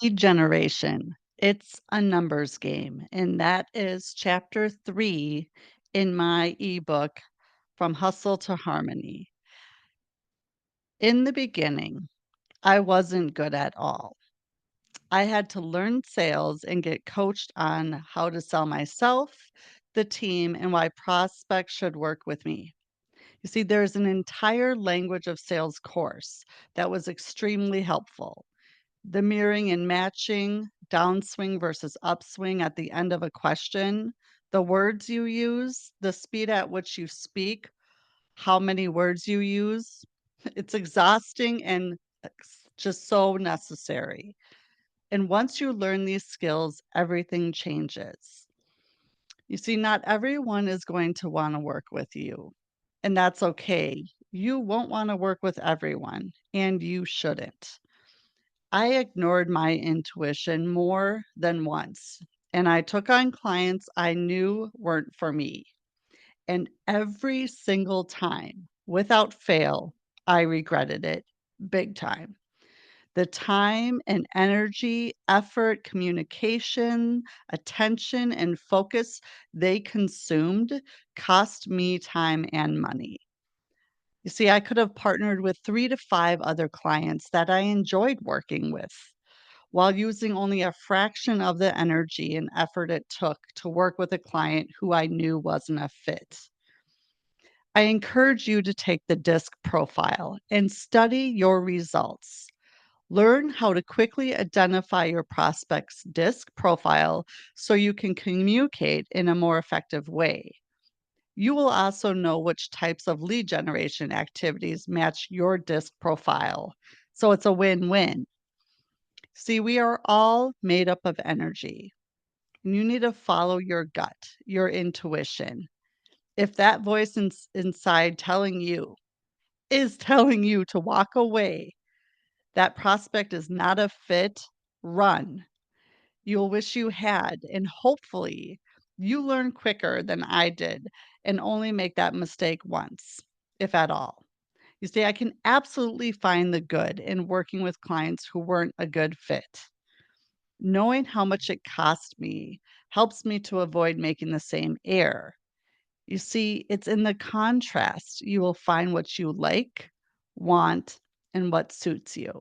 Lead generation. It's a numbers game, and that is chapter 3 in my ebook, From Hustle to Harmony. In the beginning, I wasn't good at all. I had to learn sales and get coached on how to sell myself, the team, and why prospects should work with me. You see, there's an entire language of sales course that was extremely helpful. The mirroring and matching, downswing versus upswing at the end of a question, the words you use, the speed at which you speak, how many words you use. It's exhausting and just so necessary. And once you learn these skills, everything changes. You see, not everyone is going to want to work with you, and that's okay. You won't want to work with everyone, and you shouldn't. I ignored my intuition more than once, and I took on clients I knew weren't for me. And every single time, without fail, I regretted it big time. The time and energy, effort, communication, attention, and focus they consumed cost me time and money. You see, I could have partnered with 3 to 5 other clients that I enjoyed working with while using only a fraction of the energy and effort it took to work with a client who I knew wasn't a fit. I encourage you to take the DISC profile and study your results. Learn how to quickly identify your prospect's DISC profile so you can communicate in a more effective way. You will also know which types of lead generation activities match your DISC profile. So it's a win win. See, we are all made up of energy. And you need to follow your gut, your intuition. If that voice inside telling you is telling you to walk away, that prospect is not a fit, run. You'll wish you had, and hopefully you learn quicker than I did and only make that mistake once, if at all. You see, I can absolutely find the good in working with clients who weren't a good fit. Knowing how much it cost me helps me to avoid making the same error. You see, it's in the contrast you will find what you like, want, and what suits you.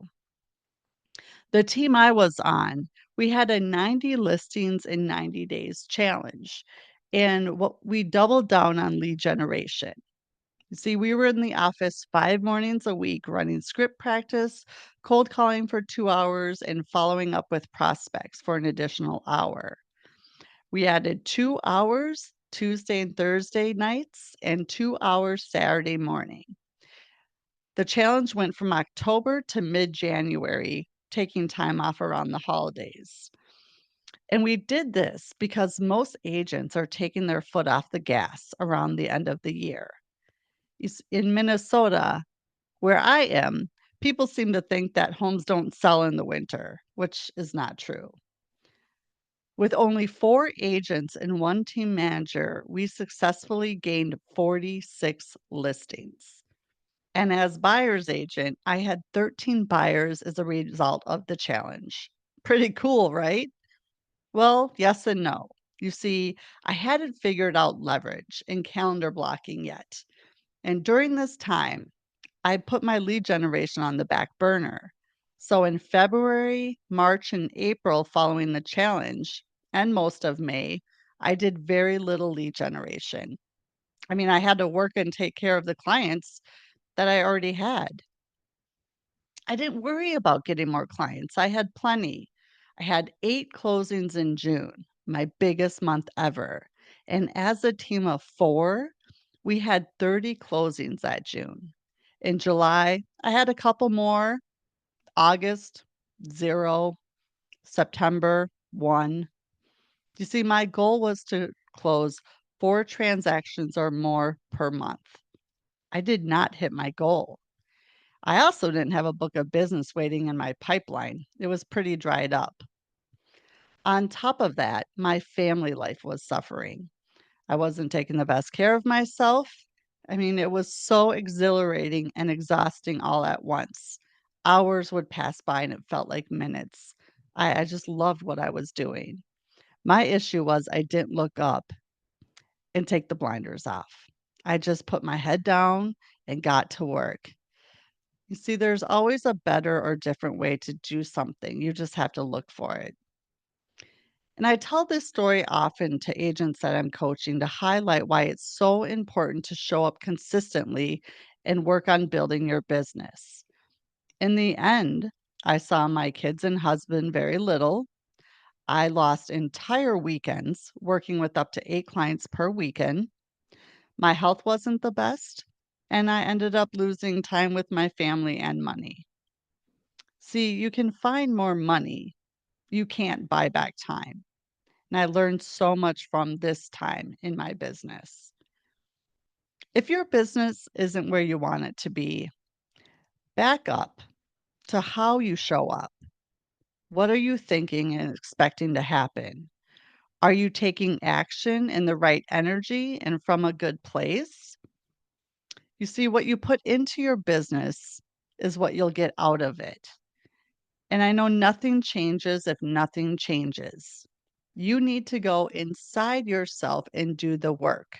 The team I was on, we had a 90 listings in 90 days challenge, and what we doubled down on lead generation. You see, we were in the office 5 mornings a week running script practice, cold calling for 2 hours, and following up with prospects for an additional hour. We added 2 hours Tuesday and Thursday nights and 2 hours Saturday morning. The challenge went from October to mid January, taking time off around the holidays. And we did this because most agents are taking their foot off the gas around the end of the year. In Minnesota, where I am, people seem to think that homes don't sell in the winter, which is not true. With only 4 agents and 1 team manager, we successfully gained 46 listings. And as buyer's agent, I had 13 buyers as a result of the challenge. Pretty cool, right? Well, yes and no. You see, I hadn't figured out leverage and calendar blocking yet. And during this time, I put my lead generation on the back burner. So in February, March, and April following the challenge, and most of May, I did very little lead generation. I mean, I had to work and take care of the clients that I already had. I didn't worry about getting more clients. I had plenty. I had 8 closings in June, my biggest month ever. And as a team of 4, we had 30 closings that June. In July, I had a couple more. August, 0. September, 1. You see, my goal was to close 4 transactions or more per month. I did not hit my goal. I also didn't have a book of business waiting in my pipeline. It was pretty dried up. On top of that, my family life was suffering. I wasn't taking the best care of myself. I mean, it was so exhilarating and exhausting all at once. Hours would pass by and it felt like minutes. I just loved what I was doing. My issue was I didn't look up and take the blinders off. I just put my head down and got to work. You see, there's always a better or different way to do something. You just have to look for it. And I tell this story often to agents that I'm coaching to highlight why it's so important to show up consistently and work on building your business. In the end, I saw my kids and husband very little. I lost entire weekends working with up to 8 clients per weekend. My health wasn't the best, and I ended up losing time with my family and money. See, you can find more money. You can't buy back time. And I learned so much from this time in my business. If your business isn't where you want it to be, back up to how you show up. What are you thinking and expecting to happen? Are you taking action in the right energy and from a good place? You see, what you put into your business is what you'll get out of it. And I know nothing changes if nothing changes. You need to go inside yourself and do the work.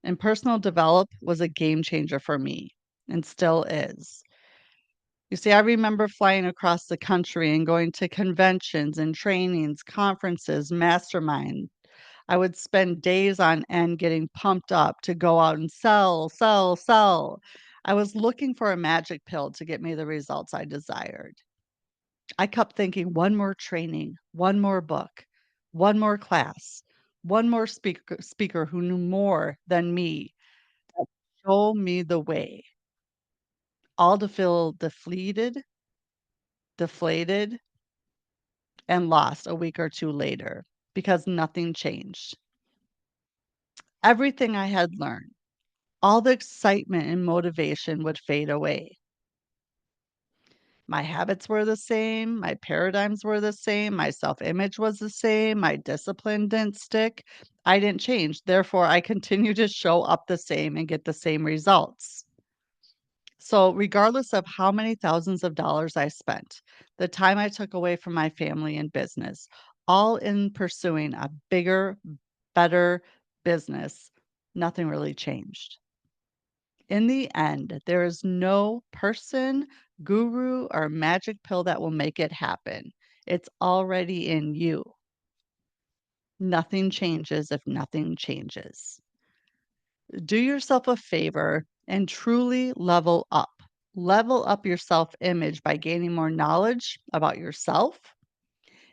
And personal develop was a game changer for me and still is. You see, I remember flying across the country and going to conventions and trainings, conferences, mastermind. I would spend days on end getting pumped up to go out and sell, sell, sell. I was looking for a magic pill to get me the results I desired. I kept thinking one more training, one more book, one more class, one more speaker who knew more than me. Show me the way. All to feel deflated, and lost a week or 2 later because nothing changed. Everything I had learned, all the excitement and motivation would fade away. My habits were the same, my paradigms were the same, my self-image was the same, my discipline didn't stick. I didn't change. Therefore, I continue to show up the same and get the same results. So, regardless of how many thousands of dollars I spent, the time I took away from my family and business, all in pursuing a bigger, better business, nothing really changed. In the end, there is no person, guru, or magic pill that will make it happen. It's already in you. Nothing changes if nothing changes. Do yourself a favor and truly level up. Level up your self image by gaining more knowledge about yourself.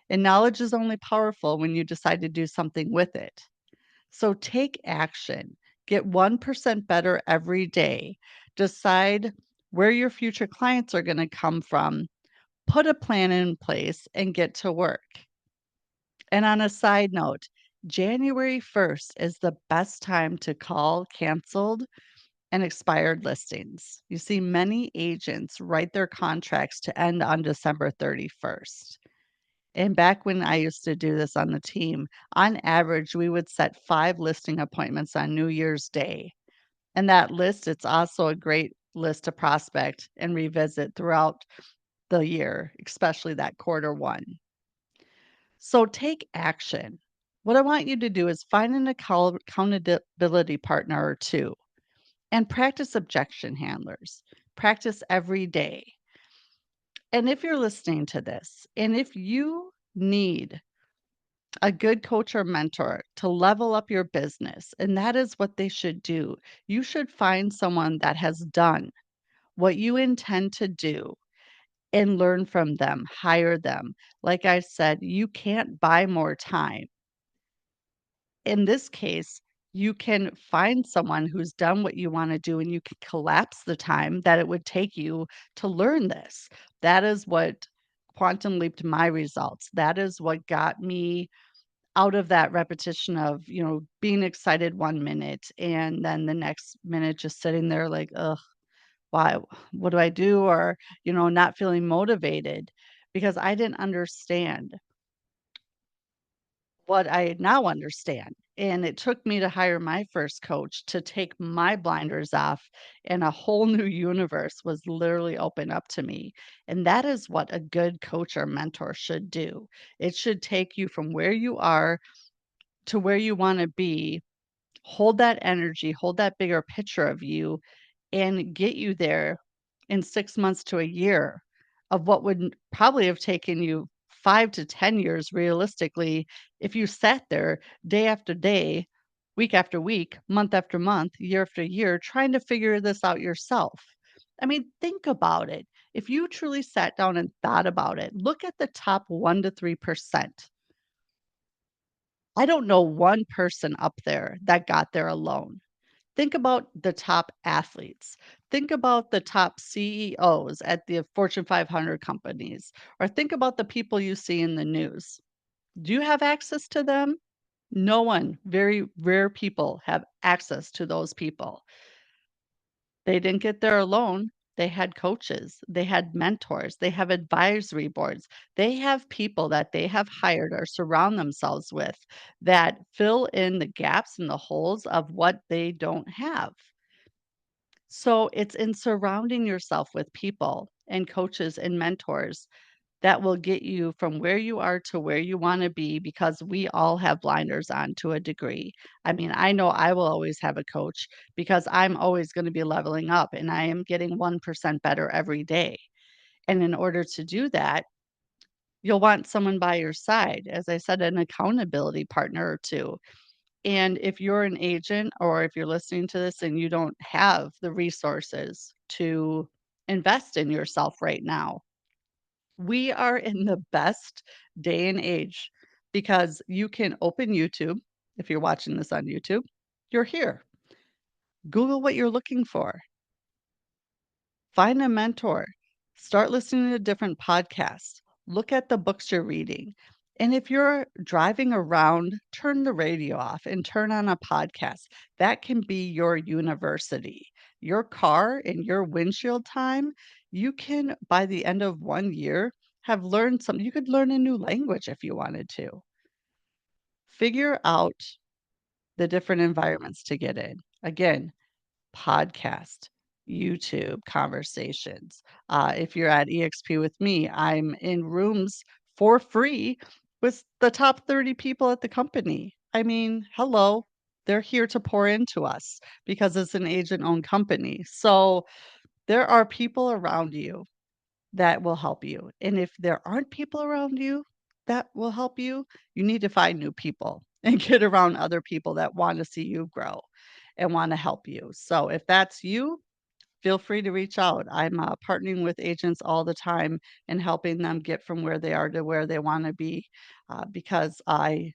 And knowledge is only powerful when you decide to do something with it. So take action. Get 1% better every day. Decide where your future clients are going to come from. Put a plan in place and get to work. And on a side note, January 1st is the best time to call canceled and expired listings. You see, many agents write their contracts to end on December 31st. And back when I used to do this on the team, on average, we would set 5 listing appointments on New Year's Day. And that list, it's also a great list to prospect and revisit throughout the year, especially that quarter one. So take action. What I want you to do is find an accountability partner or two and practice objection handlers. Practice every day. And if you're listening to this, and if you need a good coach or mentor to level up your business, and that is what they should do, you should find someone that has done what you intend to do and learn from them, hire them. Like I said, you can't buy more time. In this case, you can find someone who's done what you want to do and you can collapse the time that it would take you to learn this. That is what quantum leaped my results. That is what got me out of that repetition of, being excited 1 minute and then the next minute just sitting there like, ugh, why, what do I do? Or, not feeling motivated because I didn't understand what I now understand. And it took me to hire my first coach to take my blinders off, and a whole new universe was literally opened up to me. And that is what a good coach or mentor should do. It should take you from where you are to where you want to be, hold that energy, hold that bigger picture of you, and get you there in 6 months to a year of what would probably have taken you 5 to 10 years realistically if you sat there day after day, week after week, month after month, year after year, trying to figure this out yourself. I mean, think about it. If you truly sat down and thought about it, look at the top 1 to 3%. I don't know one person up there that got there alone. Think about the top athletes. Think about the top CEOs at the Fortune 500 companies, or think about the people you see in the news. Do you have access to them? No one, very rare people have access to those people. They didn't get there alone. They had coaches, they had mentors, they have advisory boards. They have people that they have hired or surround themselves with that fill in the gaps and the holes of what they don't have. So it's in surrounding yourself with people and coaches and mentors that will get you from where you are to where you want to be because we all have blinders on to a degree. I mean, I know I will always have a coach because I'm always going to be leveling up and I am getting 1% better every day. And in order to do that, you'll want someone by your side, as I said, an accountability partner or two. And if you're an agent or if you're listening to this and you don't have the resources to invest in yourself right now, we are in the best day and age because you can open YouTube. If you're watching this on YouTube, you're here. Google what you're looking for. Find a mentor. Start listening to different podcasts. Look at the books you're reading. And if you're driving around, turn the radio off and turn on a podcast. That can be your university. Your car and your windshield time, you can, by the end of 1 year, have learned something. You could learn a new language if you wanted to. Figure out the different environments to get in. Again, podcast, YouTube conversations. If you're at EXP with me, I'm in rooms for free with the top 30 people at the company. I mean, hello, they're here to pour into us because it's an agent owned company. So there are people around you that will help you. And if there aren't people around you that will help you, you need to find new people and get around other people that want to see you grow and want to help you. So if that's you, feel free to reach out. I'm partnering with agents all the time and helping them get from where they are to where they want to be because I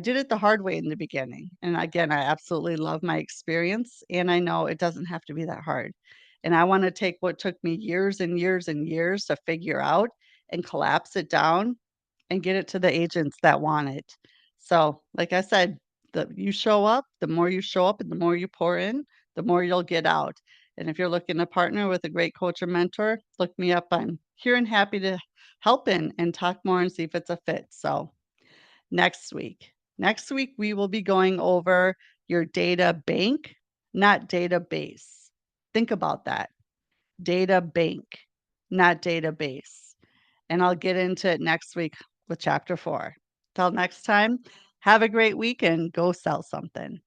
did it the hard way in the beginning. And again, I absolutely love my experience and I know it doesn't have to be that hard. And I want to take what took me years and years and years to figure out and collapse it down and get it to the agents that want it. So, like I said, the more you show up and the more you pour in, the more you'll get out. And if you're looking to partner with a great coach or mentor, look me up. I'm here and happy to help in and talk more and see if it's a fit. So, next week. Next week, we will be going over your data bank, not database. Think about that. Data bank, not database. And I'll get into it next week with chapter 4. Till next time, have a great week and go sell something.